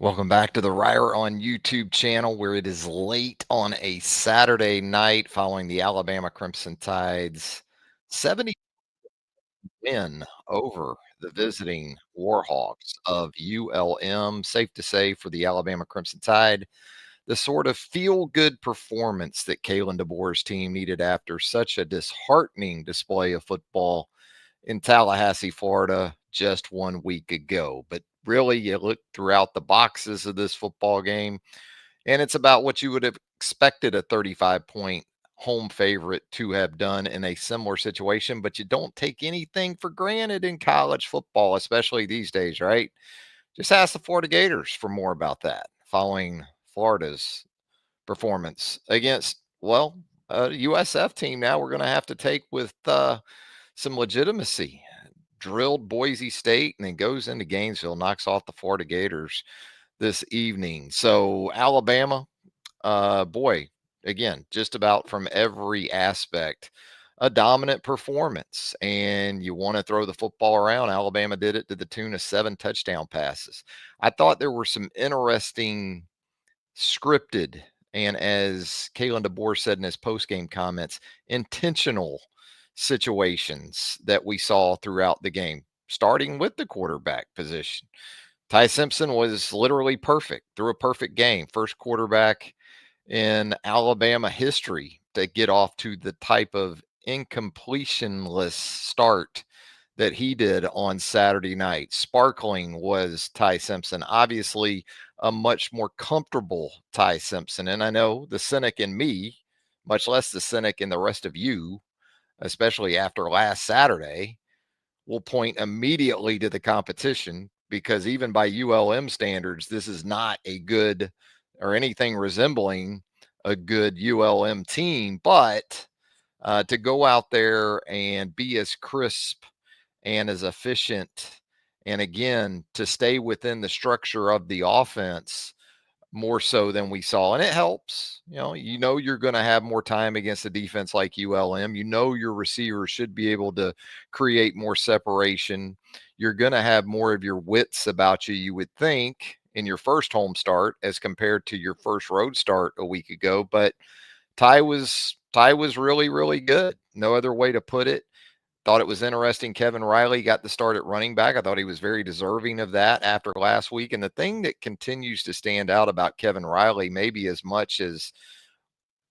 Welcome back to the Reier on YouTube channel, where it is late on a Saturday night following the Alabama Crimson Tide's 70 win over the visiting Warhawks of ULM. Safe to say for the Alabama Crimson Tide, the sort of feel-good performance that Kalen DeBoer's team needed after such a disheartening display of football in Tallahassee, Florida, just 1 week ago. But really, you look throughout the boxes of this football game, and it's about what you would have expected a 35-point home favorite to have done in a similar situation. But you don't take anything for granted in college football, especially these days, right? Just ask the Florida Gators for more about that following Florida's performance against, well, a USF team now we're going to have to take with some legitimacy. Drilled Boise State and then goes into Gainesville, knocks off the Florida Gators this evening. So Alabama, boy, again, just about from every aspect, a dominant performance. And you want to throw the football around. Alabama did it to the tune of 7 touchdown passes. I thought there were some interesting scripted, and as Kalen DeBoer said in his post-game comments, intentional situations that we saw throughout the game, starting with the quarterback position. Ty Simpson was literally perfect, threw a perfect game. First quarterback in Alabama history to get off to the type of incompletionless start that he did on Saturday night. Sparkling was Ty Simpson. Obviously, a much more comfortable Ty Simpson. And I know the cynic in me, much less the cynic in the rest of you, especially after last Saturday, will point immediately to the competition, because even by ULM standards, this is not a good or anything resembling a good ULM team. But to go out there and be as crisp and as efficient, and again, to stay within the structure of the offense more so than we saw. And it helps. You know you're going to have more time against a defense like ULM. You know your receivers should be able to create more separation. You're going to have more of your wits about you, you would think, in your first home start as compared to your first road start a week ago. But Ty was really, really good. No other way to put it. Thought it was interesting. Kevin Riley got the start at running back. I thought he was very deserving of that after last week. And the thing that continues to stand out about Kevin Riley, maybe as much as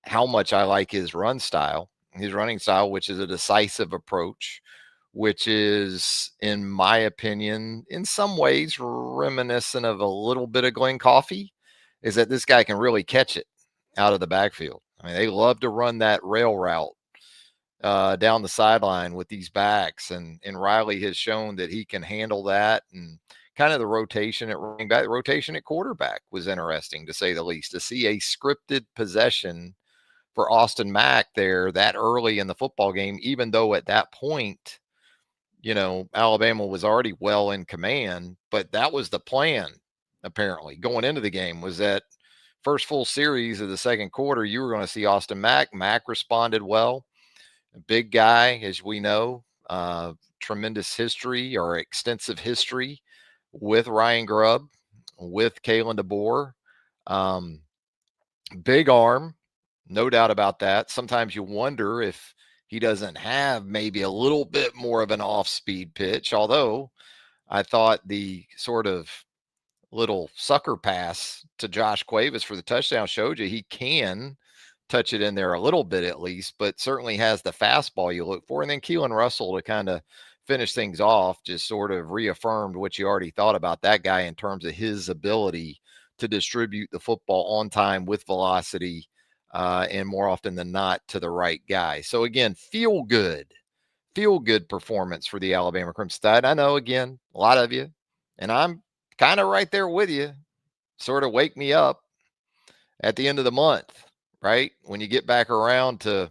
how much I like his running style, which is a decisive approach, which is, in my opinion, in some ways reminiscent of a little bit of Glenn Coffey, is that this guy can really catch it out of the backfield. I mean, they love to run that rail route down the sideline with these backs, and Riley has shown that he can handle that. And kind of the rotation at running back, rotation at quarterback was interesting, to say the least. To see a scripted possession for Austin Mack there that early in the football game, even though at that point, Alabama was already well in command, but that was the plan apparently going into the game, was that first full series of the second quarter, you were going to see Austin Mack. Mack responded well. A big guy, as we know, tremendous history or extensive history with Ryan Grubb, with Kalen DeBoer. Big arm, no doubt about that. Sometimes you wonder if he doesn't have maybe a little bit more of an off-speed pitch, although I thought the sort of little sucker pass to Josh Cuevas for the touchdown showed you he can touch it in there a little bit at least, but certainly has the fastball you look for. And then Keelan Russell, to kind of finish things off, just sort of reaffirmed what you already thought about that guy in terms of his ability to distribute the football on time with velocity, and more often than not to the right guy. So again, feel good performance for the Alabama Crimson Tide. I know, again, a lot of you, and I'm kind of right there with you, sort of wake me up at the end of the month, right? When you get back around to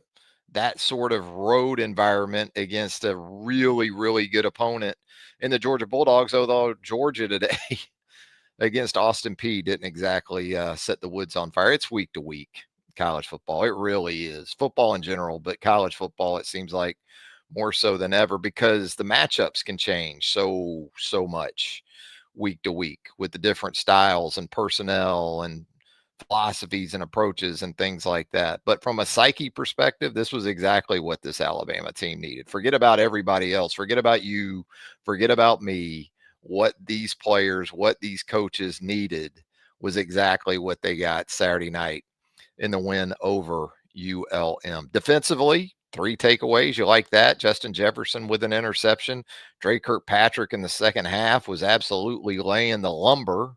that sort of road environment against a really, really good opponent in the Georgia Bulldogs, although Georgia today against Austin Peay didn't exactly set the woods on fire. It's week to week college football. It really is. Football in general, but college football, it seems like more so than ever, because the matchups can change so much week to week with the different styles and personnel and philosophies and approaches and things like that. But from a psyche perspective, this was exactly what this Alabama team needed. Forget about everybody else. Forget about you. Forget about me. What these players, what these coaches needed was exactly what they got Saturday night in the win over ULM. Defensively, three takeaways. You like that? Justin Jefferson with an interception. Dre Kirkpatrick in the second half was absolutely laying the lumber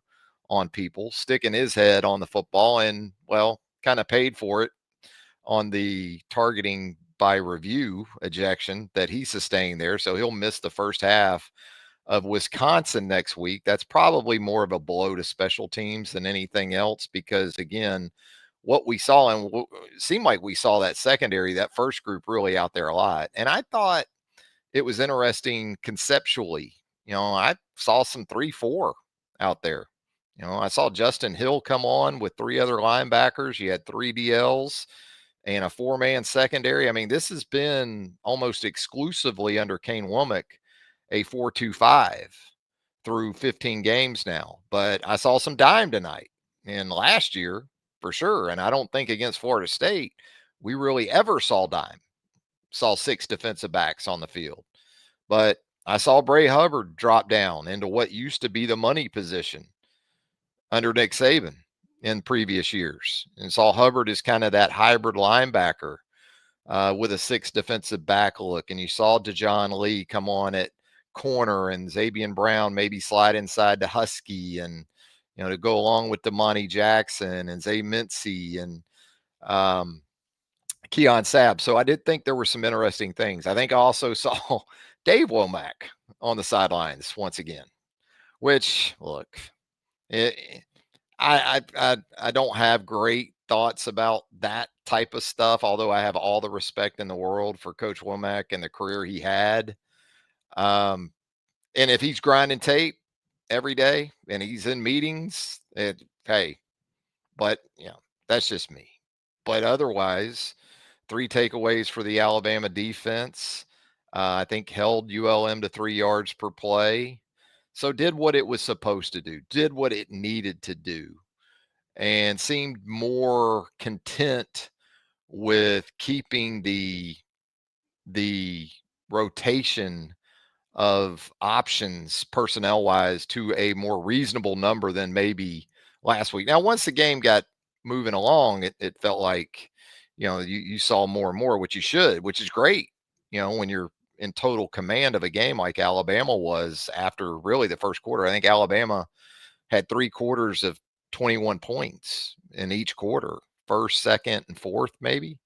on people, sticking his head on the football, and, well, kind of paid for it on the targeting by review ejection that he sustained there. So he'll miss the first half of Wisconsin next week. That's probably more of a blow to special teams than anything else because, again, what we saw and it seemed like we saw that secondary, that first group really out there a lot. And I thought it was interesting conceptually. I saw some 3-4 out there. I saw Justin Hill come on with three other linebackers. You had three DLs and a four-man secondary. I mean, this has been almost exclusively under Kane Womack a 4-2-5 through 15 games now. But I saw some dime tonight. And last year, for sure, and I don't think against Florida State, we really ever saw dime. Saw six defensive backs on the field. But I saw Bray Hubbard drop down into what used to be the money position under Nick Saban in previous years, and saw Hubbard as kind of that hybrid linebacker with a six defensive back look. And you saw DeJohn Lee come on at corner and Xavier Brown maybe slide inside to Husky and, to go along with Damani Jackson and Zay Mincy and Keon Sabb. So I did think there were some interesting things. I think I also saw Dave Womack on the sidelines once again, which, look, I don't have great thoughts about that type of stuff, although I have all the respect in the world for Coach Womack and the career he had. And if he's grinding tape every day and he's in meetings, hey, but that's just me. But otherwise, three takeaways for the Alabama defense. I think held ULM to 3 yards per play. So did what it was supposed to do, did what it needed to do, and seemed more content with keeping the rotation of options personnel wise to a more reasonable number than maybe last week. Now, once the game got moving along, it felt like, you saw more and more, which you should, which is great, when you're in total command of a game like Alabama was after really the first quarter. I think Alabama had three quarters of 21 points in each quarter, first, second, and fourth, maybe.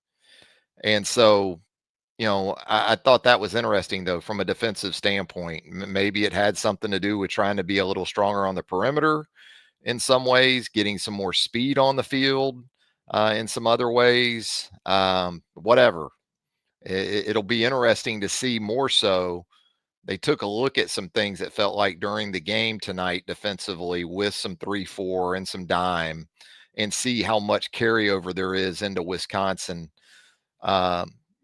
And so, I thought that was interesting, though, from a defensive standpoint. Maybe it had something to do with trying to be a little stronger on the perimeter in some ways, getting some more speed on the field in some other ways. Whatever. It'll be interesting to see more so. They took a look at some things that felt like during the game tonight defensively with some 3-4 and some dime and see how much carryover there is into Wisconsin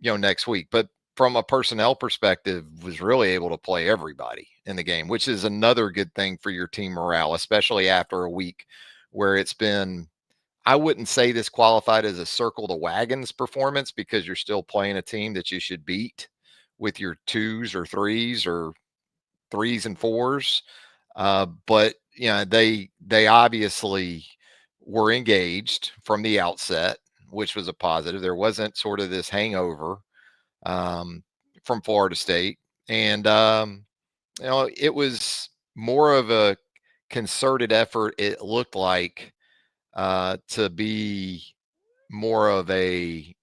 next week. But from a personnel perspective, was really able to play everybody in the game, which is another good thing for your team morale, especially after a week where it's been, I wouldn't say this qualified as a circle the wagons performance because you're still playing a team that you should beat with your twos or threes and fours. But they obviously were engaged from the outset, which was a positive. There wasn't sort of this hangover from Florida State. And, it was more of a concerted effort, it looked like, to be more of a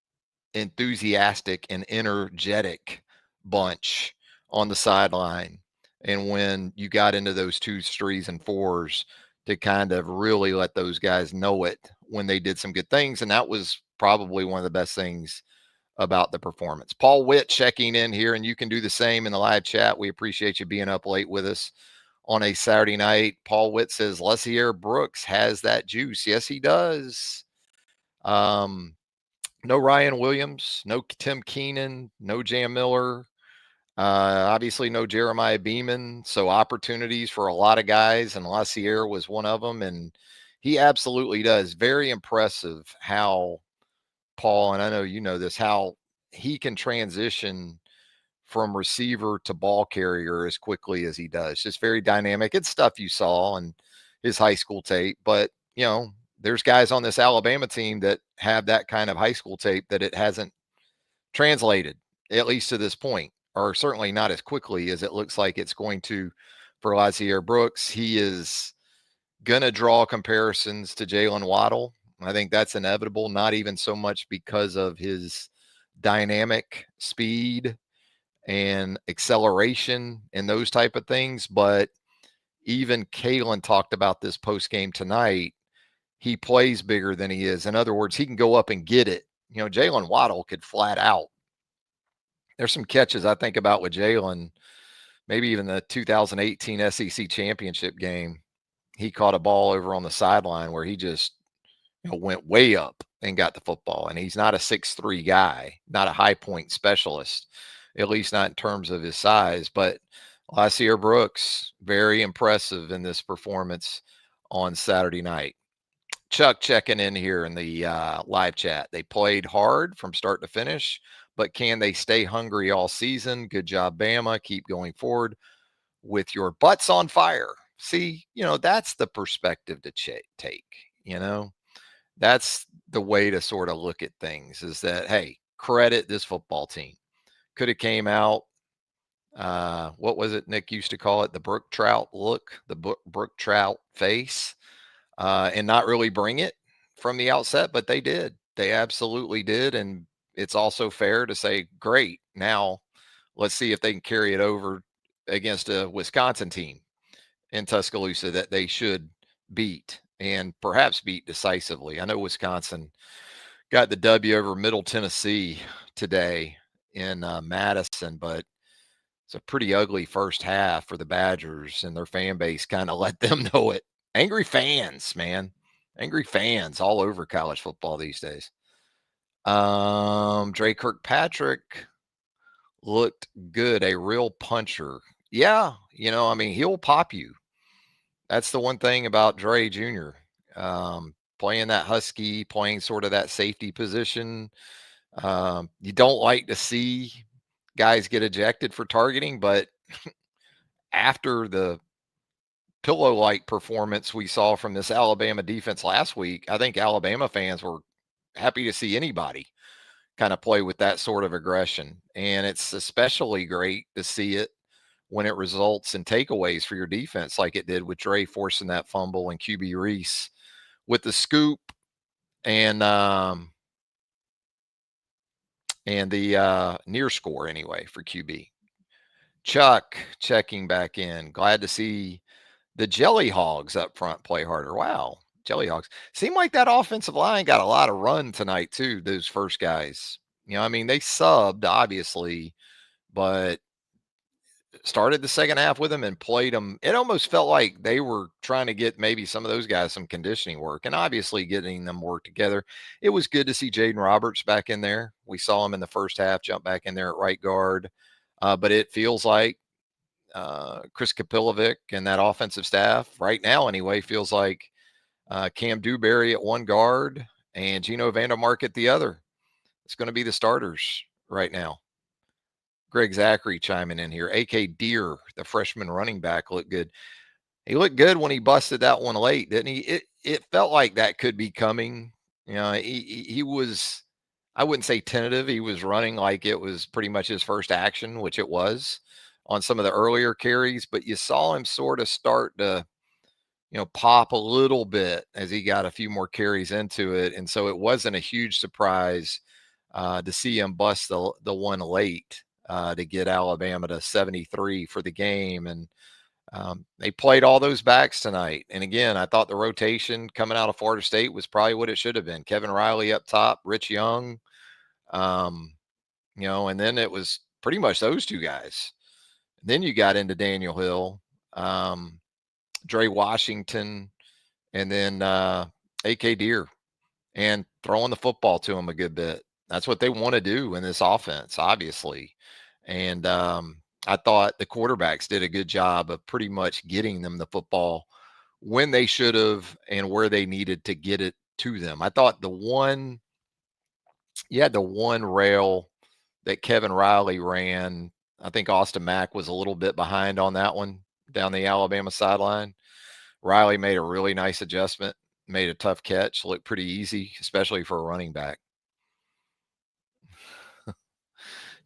enthusiastic and energetic bunch on the sideline. And when you got into those twos, threes, and fours, to kind of really let those guys know it when they did some good things. And that was probably one of the best things about the performance. Paul Witt checking in here, and you can do the same in the live chat. We appreciate you being up late with us on a Saturday night. Paul Witt says Lesier Brooks has that juice. Yes, he does. No Ryan Williams, no Tim Keenan, no Jam Miller. Obviously, no Jeremiah Beeman, so opportunities for a lot of guys, and Lassiere was one of them. And he absolutely does. Very impressive how Paul, and I know you know this, how he can transition from receiver to ball carrier as quickly as he does. Just very dynamic. It's stuff you saw in his high school tape, but there's guys on this Alabama team that have that kind of high school tape that it hasn't translated, at least to this point, or certainly not as quickly as it looks like it's going to for Lazier Brooks. He is going to draw comparisons to Jalen Waddle. I think that's inevitable, not even so much because of his dynamic speed and acceleration and those type of things, but even Kalen talked about this post game tonight. He plays bigger than he is. In other words, he can go up and get it. Jalen Waddle could flat out. There's some catches I think about with Jalen, maybe even the 2018 SEC championship game. He caught a ball over on the sideline where he just went way up and got the football. And he's not a 6'3" guy, not a high point specialist, at least not in terms of his size. But Lassier Brooks, very impressive in this performance on Saturday night. Chuck checking in here in the live chat. They played hard from start to finish, but can they stay hungry all season? Good job, Bama. Keep going forward with your butts on fire. See, that's the perspective to take, that's the way to sort of look at things, is that, hey, credit this football team. Could have came out, what was it Nick used to call it? The Brook Trout look, the Brook Trout face, and not really bring it from the outset, but they did. They absolutely did. And it's also fair to say, great, now let's see if they can carry it over against a Wisconsin team in Tuscaloosa that they should beat, and perhaps beat decisively. I know Wisconsin got the W over Middle Tennessee today in Madison, but it's a pretty ugly first half for the Badgers, and their fan base kind of let them know it. Angry fans, man. Angry fans all over college football these days. Dre Kirkpatrick looked good, a real puncher. Yeah, he'll pop you. That's the one thing about Dre Jr. Playing that husky, playing sort of that safety position. You don't like to see guys get ejected for targeting, but after the pillow-like performance we saw from this Alabama defense last week, I think Alabama fans were happy to see anybody kind of play with that sort of aggression. And it's especially great to see it when it results in takeaways for your defense, like it did with Dre forcing that fumble and QB Reese with the scoop and the near score anyway for QB. Chuck checking back in. Glad to see the Jelly Hogs up front play harder. Wow. Jelly Hogs. Seemed like that offensive line got a lot of run tonight, too, those first guys. They subbed, obviously, but started the second half with them and played them. It almost felt like they were trying to get maybe some of those guys some conditioning work, and obviously getting them work together. It was good to see Jaden Roberts back in there. We saw him in the first half jump back in there at right guard. But it feels like Chris Kapilovic and that offensive staff right now anyway feels like Cam Dewberry at one guard and Gino Vandermark at the other. It's going to be the starters right now. Greg Zachary chiming in here. A.K. Deer, the freshman running back, looked good. He looked good when he busted that one late, didn't he? It felt like that could be coming. He was, I wouldn't say tentative. He was running like it was pretty much his first action, which it was on some of the earlier carries, but you saw him sort of start to, pop a little bit as he got a few more carries into it. And so it wasn't a huge surprise to see him bust the one late to get Alabama to 73 for the game. And they played all those backs tonight. And again, I thought the rotation coming out of Florida State was probably what it should have been. Kevin Riley up top, Rich Young, and then it was pretty much those two guys. Then you got into Daniel Hill, Dre Washington, and then A.K. Deer, and throwing the football to him a good bit. That's what they want to do in this offense, obviously. And I thought the quarterbacks did a good job of pretty much getting them the football when they should have and where they needed to get it to them. I thought you had the one rail that Kevin Riley ran. I think Austin Mack was a little bit behind on that one down the Alabama sideline. Riley made a really nice adjustment, made a tough catch, looked pretty easy, especially for a running back.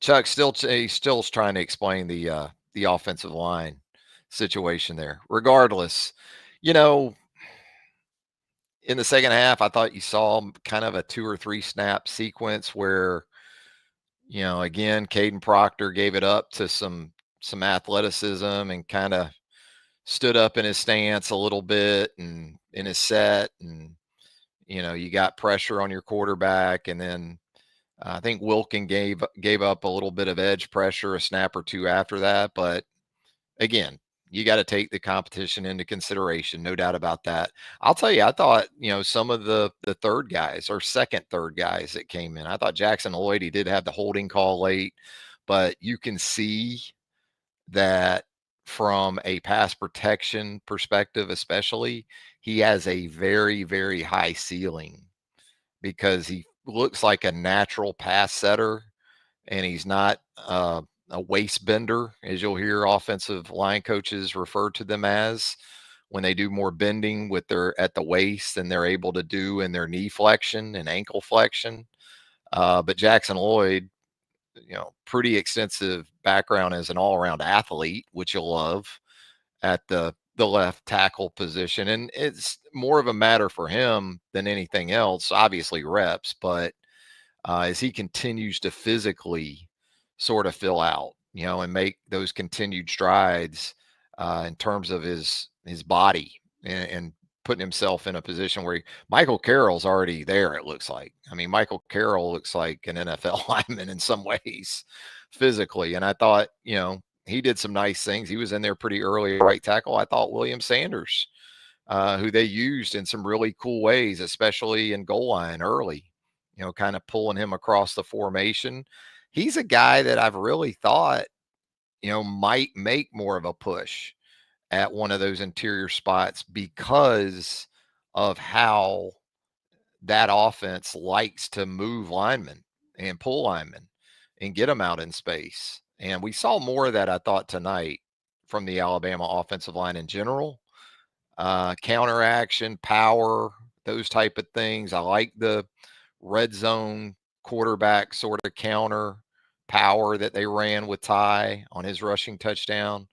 Chuck he's still trying to explain the offensive line situation there. Regardless, you know, in the second half, I thought you saw kind of a 2 or 3 snap sequence where, again, Caden Proctor gave it up to some athleticism and kind of stood up in his stance a little bit and in his set, and you got pressure on your quarterback, and then I think Wilkin gave up a little bit of edge pressure a snap or two after that. But again, you got to take the competition into consideration, no doubt about that. I'll tell you, I thought some of the third guys or third guys that came in. I thought Jackson Lloyd, he did have the holding call late, but you can see that from a pass protection perspective, especially, he has a very, very high ceiling because he looks like a natural pass setter, and he's not a waist bender, as you'll hear offensive line coaches refer to them as when they do more bending with their at the waist than they're able to do in their knee flexion and ankle flexion. But Jackson Lloyd, pretty extensive background as an all-around athlete, which you'll love at the left tackle position. And it's more of a matter for him than anything else, obviously reps, but as he continues to physically sort of fill out, and make those continued strides in terms of his body and putting himself in a position where Michael Carroll's already there. It looks like. I mean, Michael Carroll looks like an NFL lineman in some ways, physically. And I thought, he did some nice things. He was in there pretty early at right tackle. I thought William Sanders, who they used in some really cool ways, especially in goal line early, kind of pulling him across the formation. He's a guy that I've really thought, might make more of a push at one of those interior spots because of how that offense likes to move linemen and pull linemen and get them out in space. And we saw more of that, I thought, tonight from the Alabama offensive line in general. Counteraction, power, those type of things. I like the red zone quarterback sort of counter power that they ran with Ty on his rushing touchdown.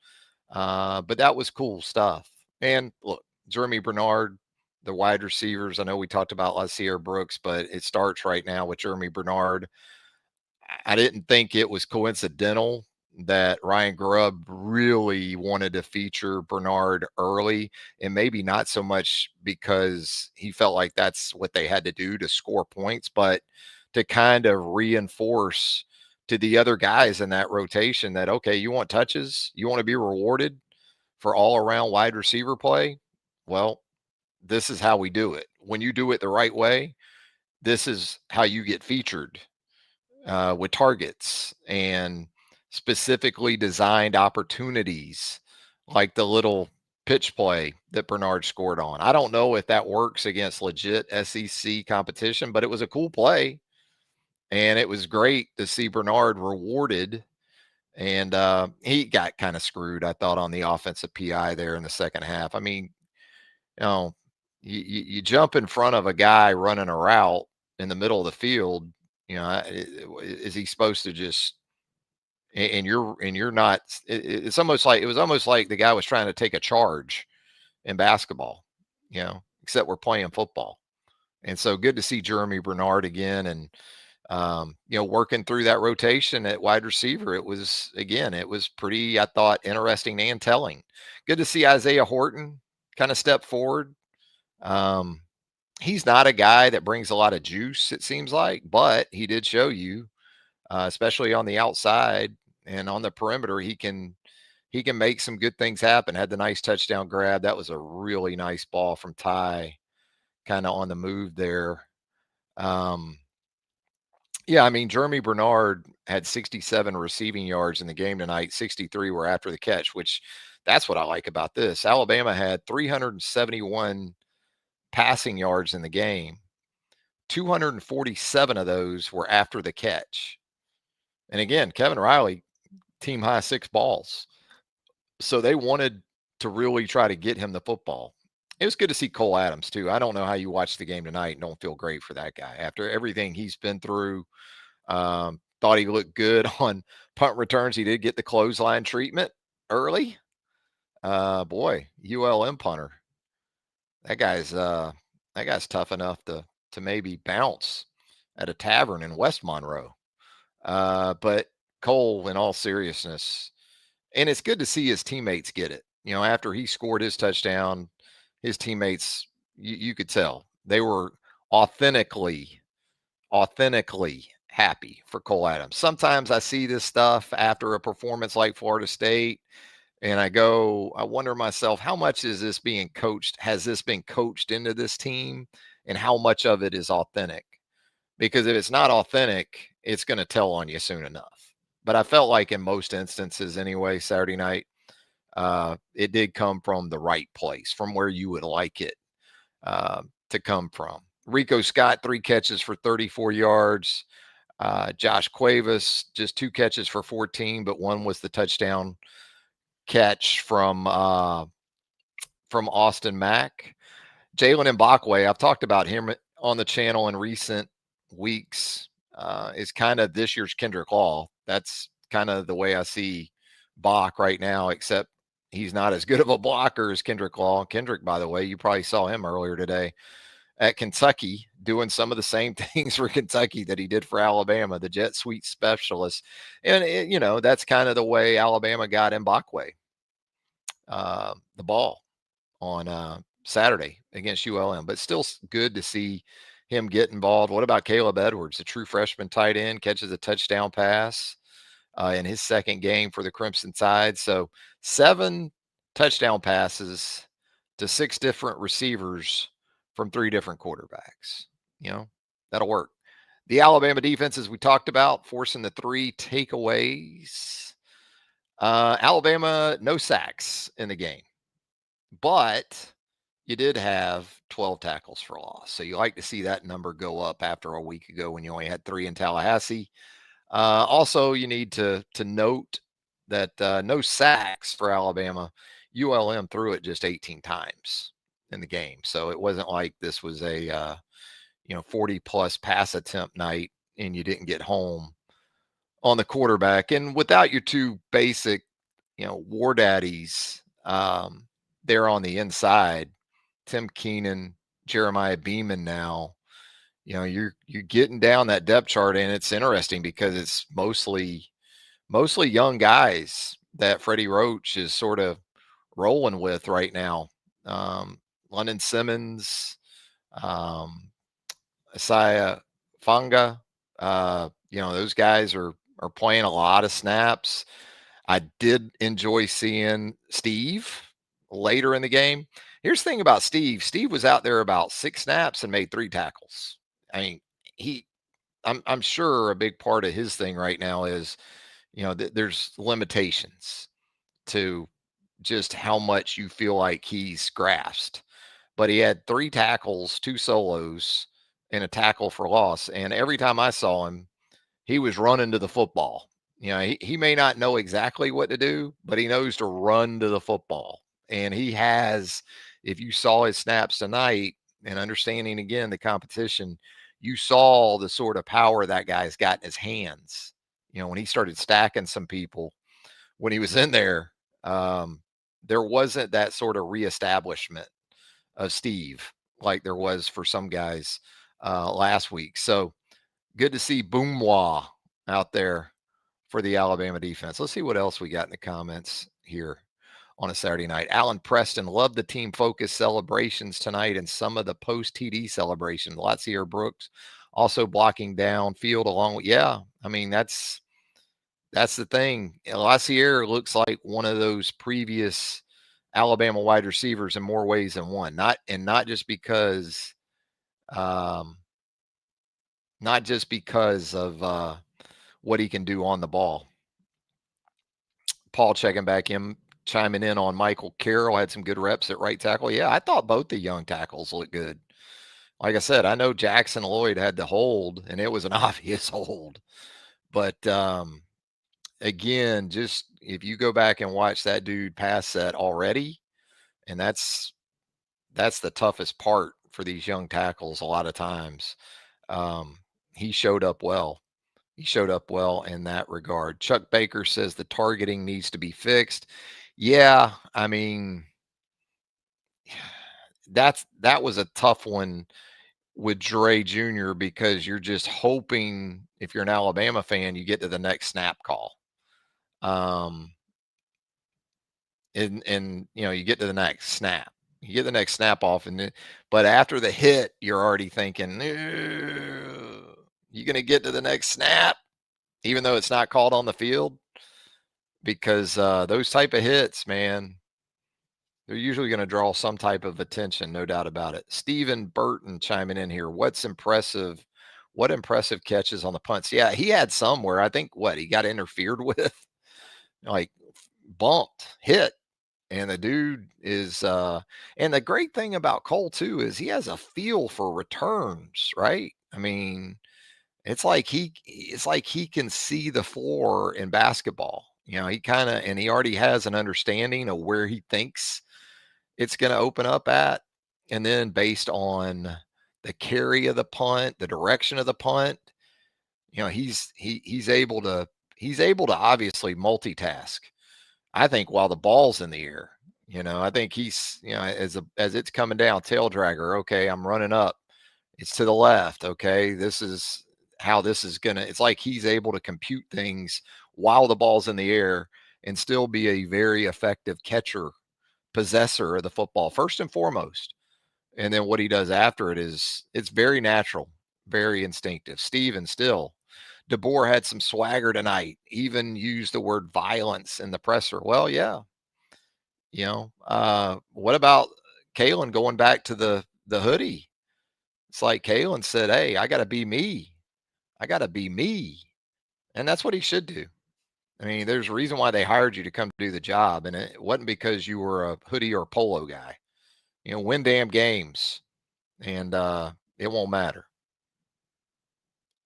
But that was cool stuff. And look, Jeremy Bernard, the wide receivers, I know we talked about LaSierre Brooks, but it starts right now with Jeremy Bernard. I didn't think it was coincidental that Ryan Grubb really wanted to feature Bernard early, and maybe not so much because he felt like that's what they had to do to score points, but to kind of reinforce to the other guys in that rotation that, okay, you want touches, you want to be rewarded for all around wide receiver play. Well, this is how we do it. When you do it the right way, this is how you get featured with targets and specifically designed opportunities like the little pitch play that Bernard scored on. I don't know if that works against legit SEC competition, but it was a cool play. And it was great to see Bernard rewarded. And he got kind of screwed, I thought, on the offensive PI there in the second half. I mean, you know, you jump in front of a guy running a route in the middle of the field. Is he supposed to just? And you're not. It's almost like it was almost like the guy was trying to take a charge in basketball. Except we're playing football. And so good to see Jeremy Bernard again, and working through that rotation at wide receiver. It was pretty, I thought, interesting and telling. Good to see Isaiah Horton kind of step forward. He's not a guy that brings a lot of juice, it seems like, but he did show you, especially on the outside and on the perimeter, he can make some good things happen. Had the nice touchdown grab. That was a really nice ball from Ty, kind of on the move there. Yeah, I mean, Jeremy Bernard, had 67 receiving yards in the game tonight. 63 were after the catch, which that's what I like about this. Alabama had 371 passing yards in the game. 247 of those were after the catch. And again, Kevin Riley, team high 6 balls. So they wanted to really try to get him the football. It was good to see Cole Adams too. I don't know how you watched the game tonight and don't feel great for that guy after everything he's been through. Thought he looked good on punt returns. He did get the clothesline treatment early. Boy, ULM punter. That guy's tough enough to maybe bounce at a tavern in West Monroe. But Cole, in all seriousness, and it's good to see his teammates get it. After he scored his touchdown, his teammates, you could tell they were authentically happy for Cole Adams. Sometimes I see this stuff after a performance like Florida State, and I wonder myself, how much is this being coached? Has this been coached into this team? And how much of it is authentic? Because if it's not authentic, it's going to tell on you soon enough. But I felt like in most instances anyway, Saturday night, it did come from the right place, from where you would like it to come from. Rico Scott, 3 catches for 34 yards. Josh Cuevas, just 2 catches for 14, but one was the touchdown catch from Austin Mack. Jalen Mbakwe, I've talked about him on the channel in recent weeks, is kind of this year's Kendrick Law. That's kind of the way I see Bach right now, except he's not as good of a blocker as Kendrick Law. Kendrick, by the way, you probably saw him earlier today at Kentucky doing some of the same things for Kentucky that he did for Alabama, the jet sweep specialist. And, that's kind of the way Alabama got Mbakwe the ball on Saturday against ULM, but still good to see him get involved. What about Caleb Edwards, the true freshman tight end, catches a touchdown pass in his second game for the Crimson Tide. So 7 touchdown passes to 6 different receivers from 3 different quarterbacks. That'll work. The Alabama defense, as we talked about, forcing the 3 takeaways. Alabama, no sacks in the game, but you did have 12 tackles for loss. So you like to see that number go up after a week ago when you only had 3 in Tallahassee. Also, you need to note that no sacks for Alabama. ULM threw it just 18 times in the game. So it wasn't like this was a 40 plus pass attempt night and you didn't get home on the quarterback. And without your 2 basic, war daddies there on the inside, Tim Keenan, Jeremiah Beeman now, you're getting down that depth chart, and it's interesting because it's mostly young guys that Freddie Roach is sort of rolling with right now. London Simmons, Isaiah Fanga, those guys are playing a lot of snaps. I did enjoy seeing Steve later in the game. Here's the thing about Steve. Steve was out there about 6 snaps and made 3 tackles. I mean, I'm sure a big part of his thing right now is, there's limitations to just how much you feel like he's grasped. But he had 3 tackles, 2 solos, and a tackle for loss. And every time I saw him, he was running to the football. He may not know exactly what to do, but he knows to run to the football. And he has, if you saw his snaps tonight and understanding again the competition, you saw the sort of power that guy's got in his hands. When he started stacking some people, when he was in there, there wasn't that sort of reestablishment of Steve like there was for some guys last week. So good to see Boomwa out there for the Alabama defense. Let's see what else we got in the comments here on a Saturday night. Alan Preston, loved the team focus celebrations tonight and some of the post TD celebration. Latsier Brooks also blocking down field along with, I mean, that's the thing. Lassier looks like one of those previous Alabama wide receivers in more ways than one. Not just because of what he can do on the ball. Paul checking back in, chiming in on Michael Carroll had some good reps at right tackle. Yeah, I thought both the young tackles looked good. Like I said, I know Jackson Lloyd had the hold, and it was an obvious hold. But again, just if you go back and watch that dude pass set already, and that's the toughest part for these young tackles a lot of times. Um, he showed up well. He showed up well in that regard. Chuck Baker says the targeting needs to be fixed. Yeah, I mean, that was a tough one with Dre Jr. because you're just hoping if you're an Alabama fan, you get to the next snap call. Um, and you get to the next snap. You get the next snap off, but after the hit, you're already thinking, you gonna get to the next snap, even though it's not called on the field, because those type of hits, man, they're usually going to draw some type of attention, no doubt about it. Stephen Burton chiming in here. What's impressive? What impressive catches on the punts? Yeah, he had some where I think he got interfered with, like bumped, hit. And the dude is and the great thing about Cole too is he has a feel for returns, right? I mean, it's like he can see the floor in basketball. He kind of and he already has an understanding of where he thinks it's going to open up at, and then based on the carry of the punt, the direction of the punt, he's able to obviously multitask. I think while the ball's in the air, I think he's as it's coming down, tail dragger. Okay, I'm running up. It's to the left. Okay, this is how this is gonna. It's like he's able to compute things while the ball's in the air and still be a very effective catcher, possessor of the football first and foremost. And then what he does after it's very natural, very instinctive. Steven still. DeBoer had some swagger tonight, even used the word violence in the presser. Well, yeah. What about Kalen going back to the hoodie? It's like Kalen said, hey, I gotta be me. I gotta be me. And that's what he should do. I mean, there's a reason why they hired you to come do the job, and it wasn't because you were a hoodie or polo guy. Win damn games, and it won't matter.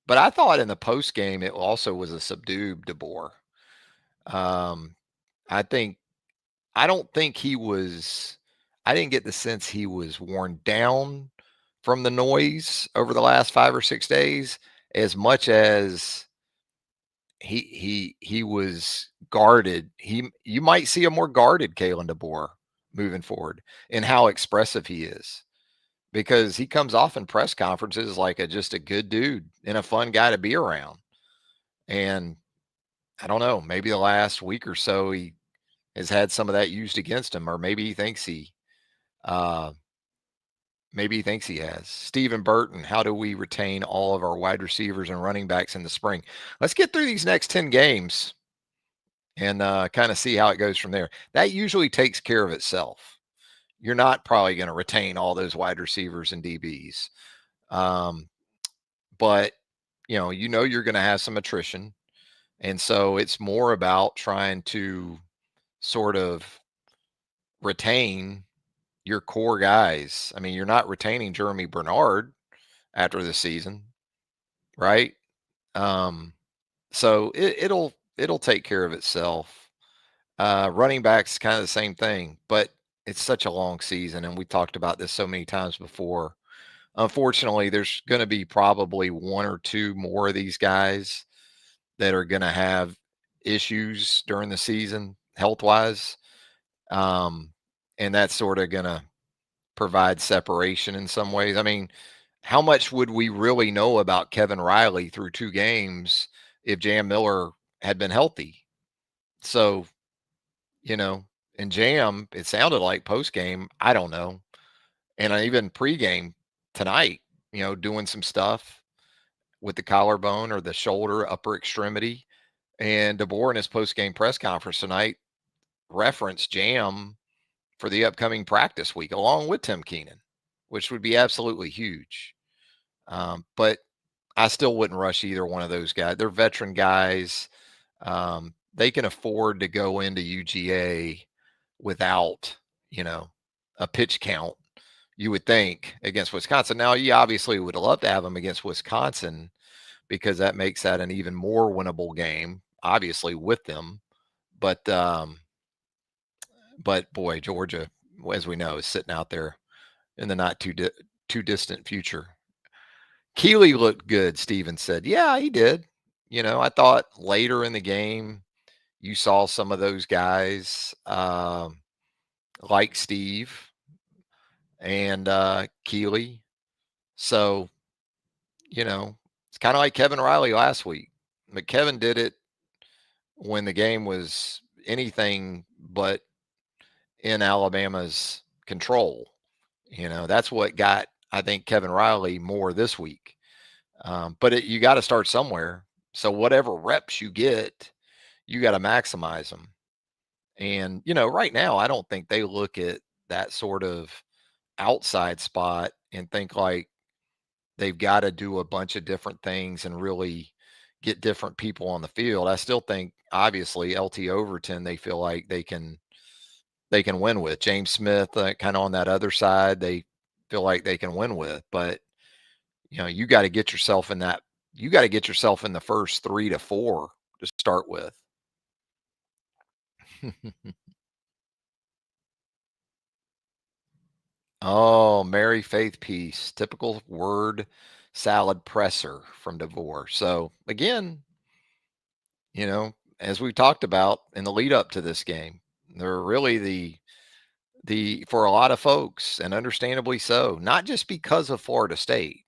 But I thought in the post game it also was a subdued DeBoer. Um, I think I don't think he was. I didn't get the sense he was worn down from the noise over the last 5 or 6 days as much as he was guarded. You might see a more guarded Kalen DeBoer moving forward in how expressive he is, because he comes off in press conferences like just a good dude and a fun guy to be around. And I don't know, maybe the last week or so he has had some of that used against him, or uh, maybe he thinks he has. Stephen Burton, how do we retain all of our wide receivers and running backs in the spring? Let's get through these next 10 games and kind of see how it goes from there. That usually takes care of itself. You're not probably going to retain all those wide receivers and DBs. But you're going to have some attrition. And so it's more about trying to sort of retain your core guys. I mean, you're not retaining Jeremy Bernard after the season, right? Um, so it'll take care of itself. Running backs kind of the same thing, but it's such a long season, and we talked about this so many times before. Unfortunately, there's going to be probably one or two more of these guys that are going to have issues during the season, health wise. And that's sort of going to provide separation in some ways. I mean, how much would we really know about Kevin Riley through 2 games if Jam Miller had been healthy? So, you know, in Jam, it sounded like post game, I don't know. And I even pregame tonight, doing some stuff with the collarbone or the shoulder, upper extremity. And DeBoer in his post game press conference tonight referenced Jam for the upcoming practice week, along with Tim Keenan, which would be absolutely huge. But I still wouldn't rush either one of those guys. They're veteran guys. They can afford to go into UGA without, you know, a pitch count, you would think, against Wisconsin. Now, you obviously would love to have them against Wisconsin because that makes that an even more winnable game, obviously, with them. But but boy, Georgia, as we know, is sitting out there in the not too distant future. Keeley looked good, Steven said. Yeah, he did. I thought later in the game, you saw some of those guys like Steve and Keeley. So, it's kind of like Kevin Riley last week. But Kevin did it when the game was anything but in Alabama's control. That's what got, I think, Kevin Riley more this week. But you got to start somewhere. So whatever reps you get, you got to maximize them. And, right now, I don't think they look at that sort of outside spot and think like they've got to do a bunch of different things and really get different people on the field. I still think, obviously, LT Overton, they feel like they can win with. James Smith, kind of on that other side, they feel like they can win with. But, you got to get yourself in that. You got to get yourself in the first 3 to 4 to start with. Oh, Mary Faith Peace, typical word salad presser from DeVore. So again, as we talked about in the lead up to this game, they're really the for a lot of folks, and understandably so, not just because of Florida State.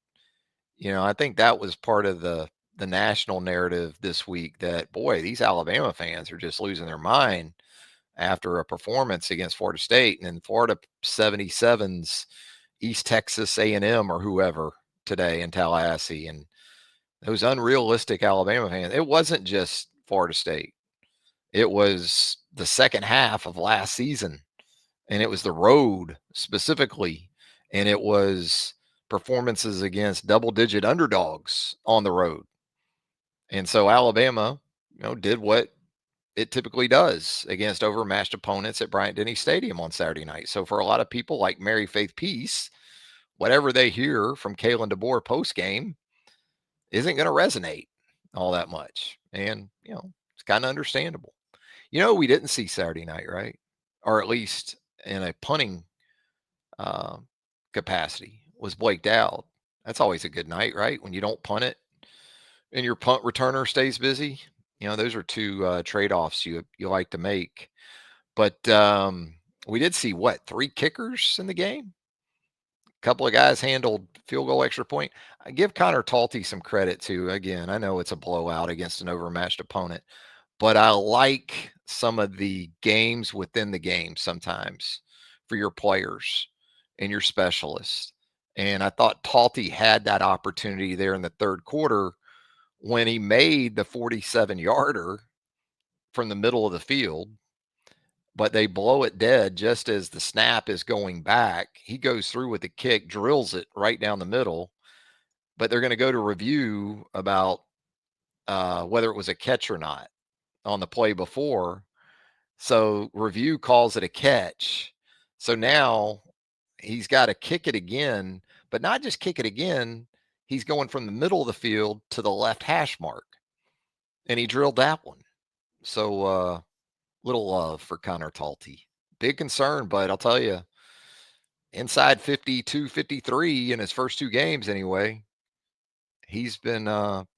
I think that was part of the national narrative this week that, boy, these Alabama fans are just losing their mind after a performance against Florida State, and then Florida 77's East Texas A&M or whoever today in Tallahassee, and those unrealistic Alabama fans. It wasn't just Florida State. It was the second half of last season, and it was the road specifically, and it was performances against double-digit underdogs on the road. And so Alabama, did what it typically does against overmatched opponents at Bryant-Denny Stadium on Saturday night. So for a lot of people like Mary Faith Peace, whatever they hear from Kalen DeBoer post game isn't going to resonate all that much. And, it's kind of understandable. We didn't see Saturday night, right? Or at least in a punting uh, capacity was Blake Dowd. That's always a good night, right? When you don't punt it and your punt returner stays busy. Those are two trade-offs you like to make. But we did see what, 3 kickers in the game? A couple of guys handled field goal extra point. I give Connor Talty some credit too. Again, I know it's a blowout against an overmatched opponent, but I like some of the games within the game sometimes for your players and your specialists. And I thought Talty had that opportunity there in the third quarter when he made the 47-yarder from the middle of the field, but they blow it dead just as the snap is going back. He goes through with the kick, drills it right down the middle, but they're going to go to review about whether it was a catch or not on the play before. So review calls it a catch. So now he's got to kick it again, but not just kick it again. He's going from the middle of the field to the left hash mark, and he drilled that one. So little love for Connor Talty. Big concern, but I'll tell you, inside 52, 53 in his first 2 games anyway, he's been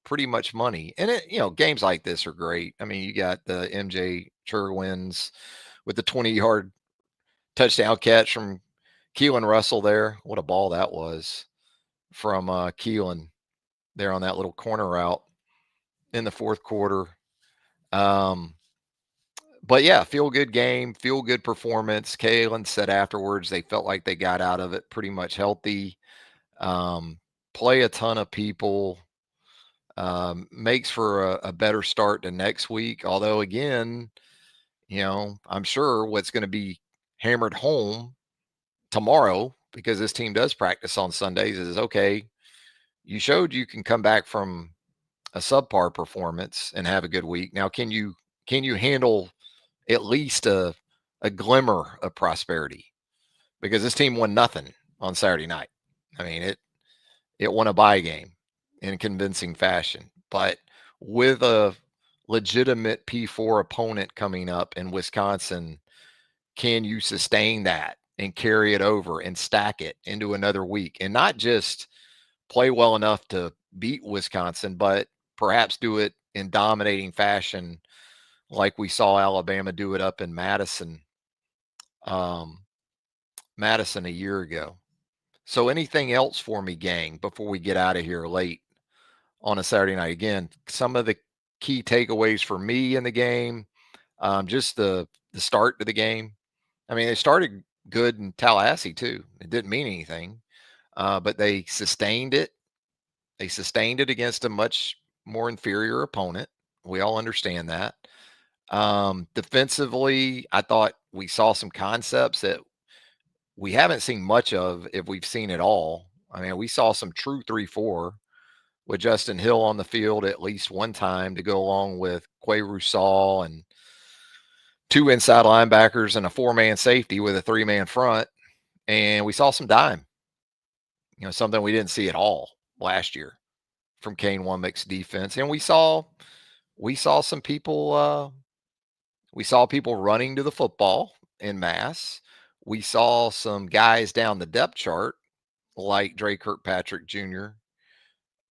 pretty much money. And games like this are great. I mean, you got the MJ Sherwins with the 20-yard touchdown catch from Keelan Russell there. What a ball that was from Keelan there on that little corner route in the fourth quarter. But yeah, feel good game, feel good performance. Kalen said afterwards they felt like they got out of it pretty much healthy. Play a ton of people. Makes for a better start to next week. Although, again, I'm sure what's going to be hammered home tomorrow, because this team does practice on Sundays, is okay. You showed you can come back from a subpar performance and have a good week. Now, can you handle at least a glimmer of prosperity? Because this team won nothing on Saturday night. I mean, it won a bye game in convincing fashion, but with a legitimate P4 opponent coming up in Wisconsin, can you sustain that and carry it over and stack it into another week and not just play well enough to beat Wisconsin, but perhaps do it in dominating fashion like we saw Alabama do it up in um, Madison a year ago. So anything else for me, gang, before we get out of here late on a Saturday night? Again, some of the key takeaways for me in the game, just the start of the game. I mean, they started good in Tallahassee too. It didn't mean anything, but they sustained it. They sustained it against a much more inferior opponent. We all understand that. Defensively, I thought we saw some concepts that we haven't seen much of, if we've seen it all. I mean, we saw some true 3-4 with Justin Hill on the field at least one time to go along with Quay Rusal and two inside linebackers and a four-man safety with a three-man front. And we saw some dime, something we didn't see at all last year from Kane Wommack's defense. And we saw some people we saw people running to the football in mass. We saw some guys down the depth chart like Dre Kirkpatrick Jr.,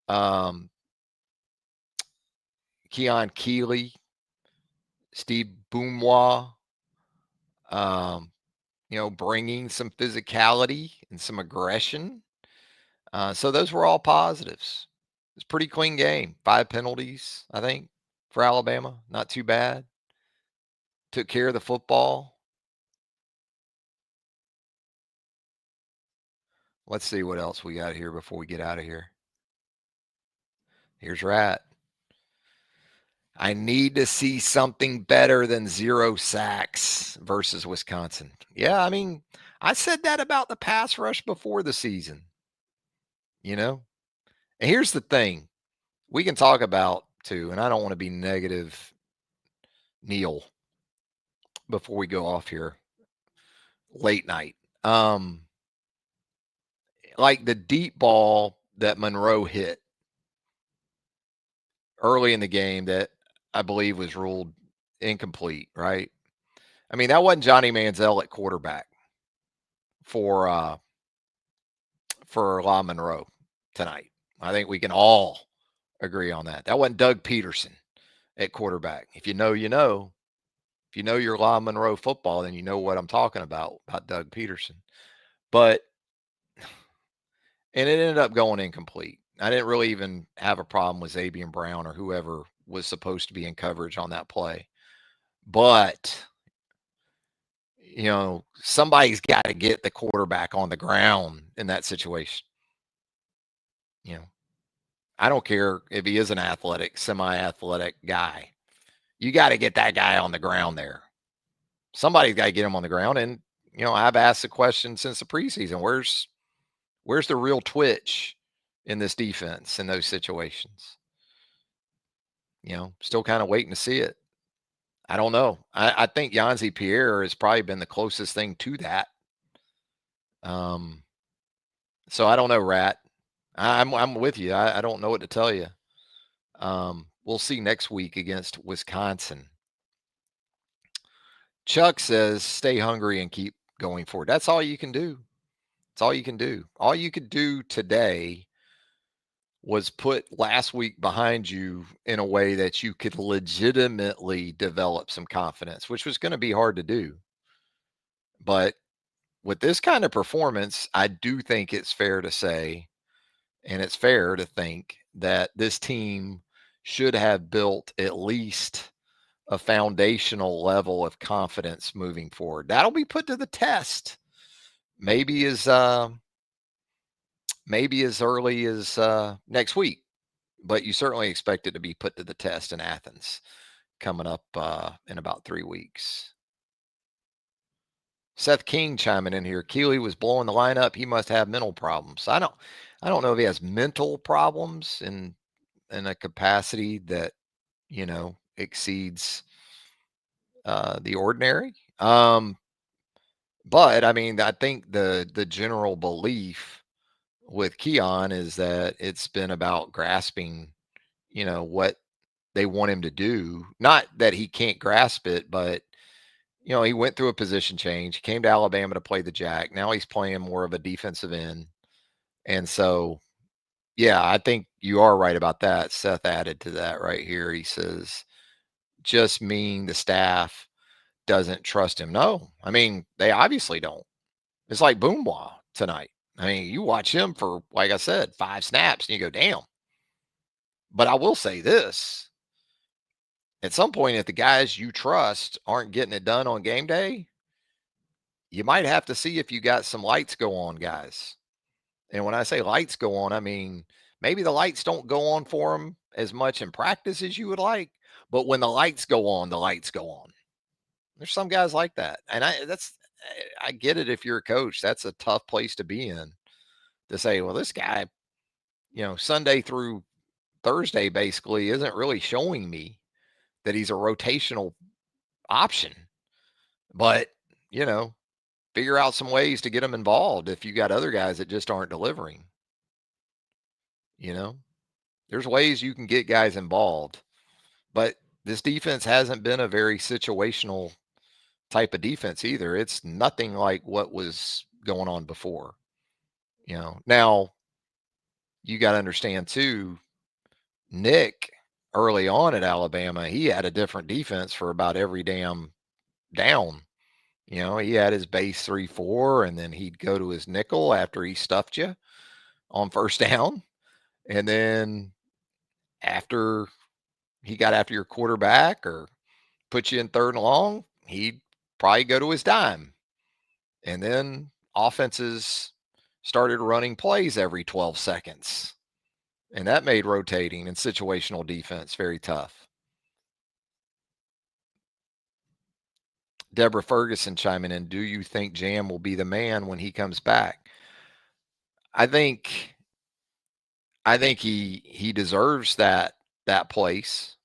um, Keon Keeley, Steve Boomois, um, bringing some physicality and some aggression. So those were all positives. It's a pretty clean game. 5 penalties, I think, for Alabama. Not too bad. Took care of the football. Let's see what else we got here before we get out of here. Here's Rat. I need to see something better than 0 sacks versus Wisconsin. Yeah, I mean, I said that about the pass rush before the season, you know? And here's the thing we can talk about too, and I don't want to be negative, Neil, before we go off here late night. Like the deep ball that Monroe hit early in the game that I believe was ruled incomplete, right? I mean, that wasn't Johnny Manziel at quarterback for La Monroe tonight. I think we can all agree on that. That wasn't Doug Peterson at quarterback. If you know, you know. If you know your La Monroe football, then you know what I'm talking about Doug Peterson. But and it ended up going incomplete. I didn't really even have a problem with Xavier Brown or whoever was supposed to be in coverage on that play. But somebody's got to get the quarterback on the ground in that situation. I don't care if he is an athletic, semi-athletic guy. You got to get that guy on the ground there. Somebody's got to get him on the ground. And, I've asked the question since the preseason, where's the real twitch in this defense in those situations? Still kind of waiting to see it. I don't know. I think Yanzi Pierre has probably been the closest thing to that. So I don't know, Rat. I'm with you. I don't know what to tell you. We'll see next week against Wisconsin. Chuck says, stay hungry and keep going forward. That's all you can do. That's all you can do. All you could do today was put last week behind you in a way that you could legitimately develop some confidence, which was going to be hard to do. But with this kind of performance, I do think it's fair to say, and it's fair to think that this team should have built at least a foundational level of confidence moving forward. That'll be put to the test. Maybe as early as next week, but you certainly expect it to be put to the test in Athens coming up in about 3 weeks. Seth King chiming in here. Keely was blowing the line up. He must have mental problems. I don't know if he has mental problems in a capacity that, exceeds the ordinary. But I mean, I think the general belief with Keon is that it's been about grasping, what they want him to do. Not that he can't grasp it, but he went through a position change. He came to Alabama to play the jack. Now he's playing more of a defensive end. And so, yeah, I think you are right about that. Seth added to that right here. He says, just mean the staff doesn't trust him. No, I mean, they obviously don't. It's like Boomwa tonight. I mean, you watch him for, like I said, 5 snaps and you go, damn. But I will say this, at some point, if the guys you trust aren't getting it done on game day, you might have to see if you got some lights go on, guys. And when I say lights go on, I mean maybe the lights don't go on for them as much in practice as you would like, but when the lights go on, the lights go on. There's some guys like that. And I get it if you're a coach. That's a tough place to be in to say, well, this guy, Sunday through Thursday basically isn't really showing me that he's a rotational option. But, you know, figure out some ways to get them involved if you got other guys that just aren't delivering. You know, there's ways you can get guys involved, but this defense hasn't been a very situational type of defense either. It's nothing like what was going on before. Now you got to understand too, Nick early on at Alabama, he had a different defense for about every damn down. He had his base 3-4, and then he'd go to his nickel after he stuffed you on first down. And then after he got after your quarterback or put you in third and long, he'd probably go to his dime. And then offenses started running plays every 12 seconds. And that made rotating and situational defense very tough. Deborah Ferguson chiming in. Do you think Jam will be the man when he comes back? I think he deserves that place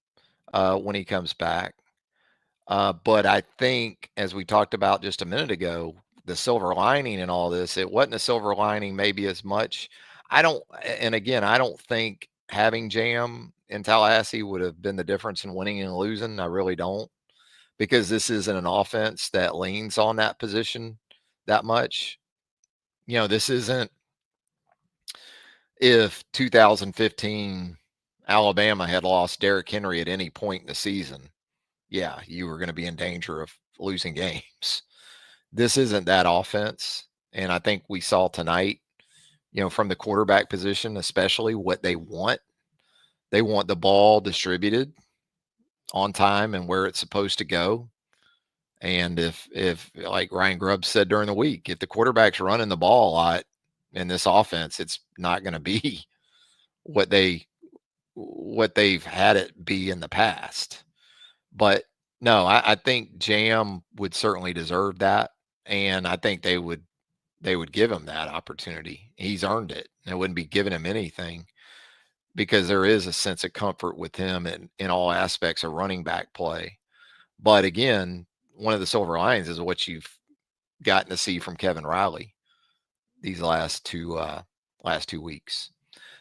when he comes back. But I think, as we talked about just a minute ago, the silver lining in all this, it wasn't a silver lining maybe as much. And again, I don't think having Jam in Tallahassee would have been the difference in winning and losing. I really don't, because this isn't an offense that leans on that position that much. This isn't if 2015 Alabama had lost Derrick Henry at any point in the season. Yeah, you were going to be in danger of losing games. This isn't that offense. And I think we saw tonight, from the quarterback position, especially what they want. They want the ball distributed on time and where it's supposed to go. And if like Ryan Grubb said during the week, if the quarterback's running the ball a lot in this offense, it's not going to be what they've had it be in the past. But no, I think Jam would certainly deserve that, and I think they would give him that opportunity. He's earned it. They wouldn't be giving him anything, because there is a sense of comfort with him in all aspects of running back play. But again, one of the silver linings is what you've gotten to see from Kevin Riley these last 2 weeks.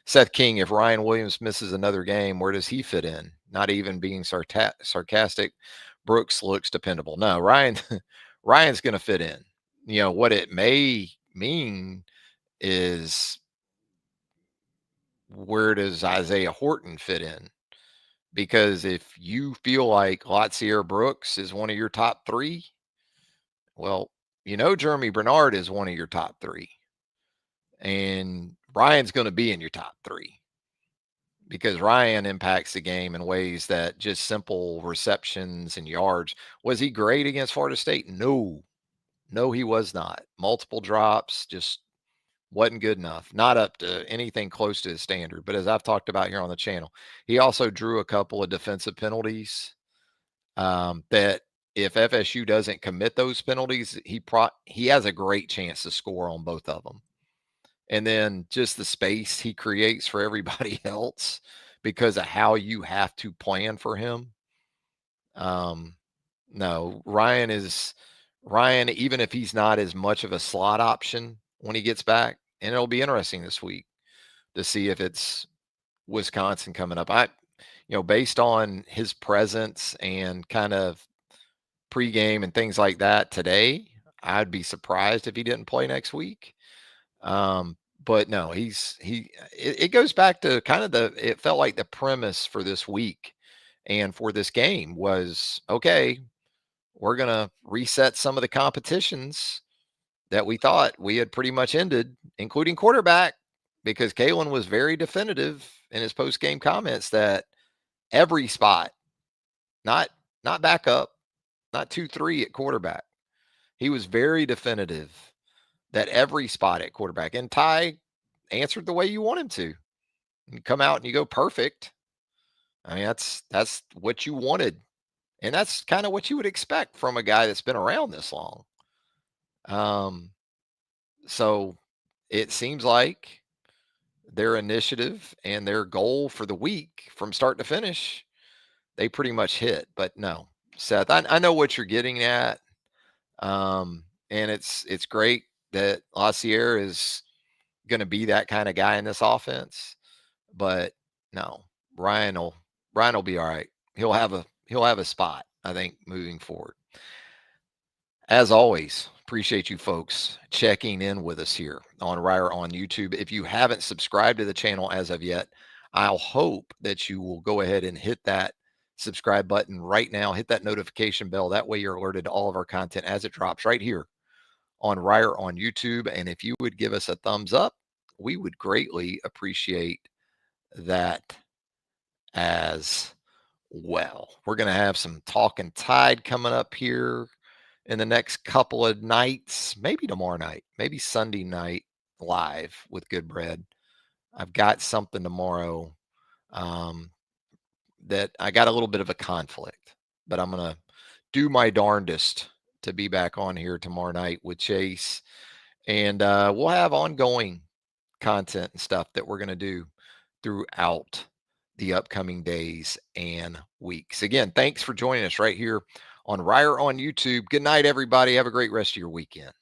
Seth King, if Ryan Williams misses another game, where does he fit in? Not even being sarcastic, Brooks looks dependable. No, Ryan's going to fit in. What it may mean is, where does Isaiah Horton fit in? Because if you feel like Latsier Brooks is one of your top 3, well, Jeremy Bernard is one of your top 3. And Ryan's going to be in your top 3, because Ryan impacts the game in ways that just simple receptions and yards. Was he great against Florida State? No, he was not. Multiple drops, just wasn't good enough. Not up to anything close to his standard. But as I've talked about here on the channel, he also drew a couple of defensive penalties that if FSU doesn't commit those penalties, he has a great chance to score on both of them. And then just the space he creates for everybody else because of how you have to plan for him. No, Ryan, even if he's not as much of a slot option when he gets back, and it'll be interesting this week to see if it's Wisconsin coming up. Based on his presence and kind of pregame and things like that today, I'd be surprised if he didn't play next week. But no, it goes back to kind of it felt like the premise for this week and for this game was, okay, we're going to reset some of the competitions that we thought we had pretty much ended, including quarterback, because Kalen was very definitive in his post-game comments that every spot, not backup, not 2-3 at quarterback. He was very definitive that every spot at quarterback. And Ty answered the way you want him to. You come out and you go perfect. I mean, that's what you wanted. And that's kind of what you would expect from a guy that's been around this long. So it seems like their initiative and their goal for the week from start to finish, they pretty much hit. But no, Seth, I know what you're getting at. And it's great that Lassiere is going to be that kind of guy in this offense. But no, Ryan will be all right. He'll have a spot, I think, moving forward. As always, appreciate you folks checking in with us here on Reier on YouTube. If you haven't subscribed to the channel as of yet, I'll hope that you will go ahead and hit that subscribe button right now. Hit that notification bell. That way you're alerted to all of our content as it drops right here on Reier on YouTube. And if you would give us a thumbs up, we would greatly appreciate that as well. We're going to have some Talking Tide coming up here in the next couple of nights, maybe tomorrow night, maybe Sunday night live with Good Bread. I've got something tomorrow that I got a little bit of a conflict, but I'm going to do my darndest to be back on here tomorrow night with Chase. And we'll have ongoing content and stuff that we're going to do throughout the upcoming days and weeks. Again, thanks for joining us right here on Reier on YouTube. Good night, everybody. Have a great rest of your weekend.